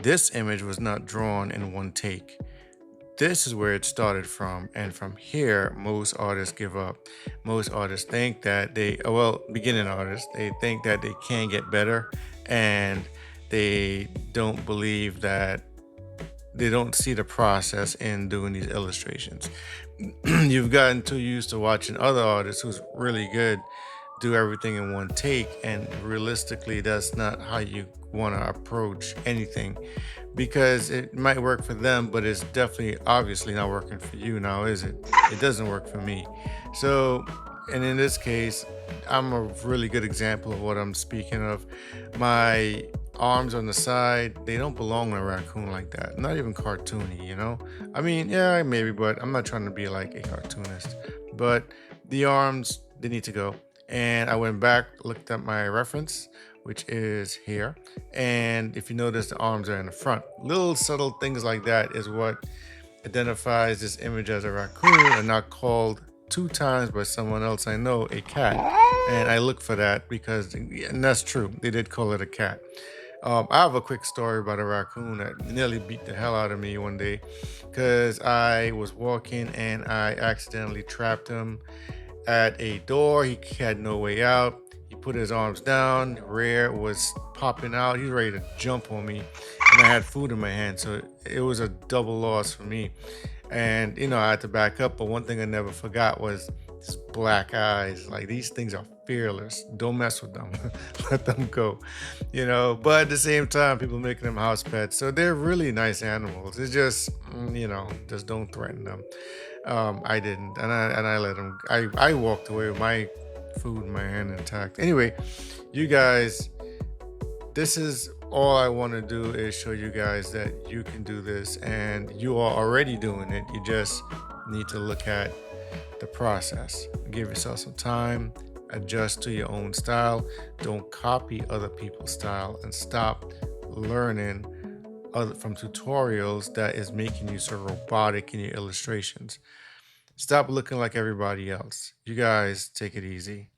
This image was not drawn in one take. This is where it started from, and from here most artists give up. Most artists think that beginning artists, they think that they can get better, and they don't believe that they don't see the process in doing these illustrations. You've gotten too used to watching other artists who's really good do everything in one take, and realistically that's not how you want to approach anything, because it might work for them, but it's definitely obviously not working for you now, is it? It doesn't work for me. So, and in this case, I'm a really good example of what I'm speaking of. My arms on the side, they don't belong on a raccoon like that. Not even cartoony, you know? I mean, yeah, maybe, but I'm not trying to be like a cartoonist. But the arms, they need to go. And I went back, looked at my reference, which is here. And if you notice, the arms are in the front. Little subtle things like that is what identifies this image as a raccoon, and not called two times by someone else I know a cat. And I look for that because, and that's true, they did call it a cat. I have a quick story about a raccoon that nearly beat the hell out of me one day because I was walking and I accidentally trapped him at a door. He had no way out. He put his arms down, rear was popping out. He was ready to jump on me, and I had food in my hand, so it was a double loss for me. And I had to back up. But one thing I never forgot was his black eyes. Like, these things are fearless. Don't mess with them. Let them go. But at the same time, people making them house pets, so they're really nice animals. It's just, just don't threaten them. I didn't, and I let him. I walked away with my food in my hand intact. Anyway, you guys, this is all I want to do is show you guys that you can do this, and you are already doing it. You just need to look at the process. Give yourself some time, adjust to your own style. Don't copy other people's style, and stop learning from tutorials that is making you so robotic in your illustrations. Stop looking like everybody else. You guys take it easy.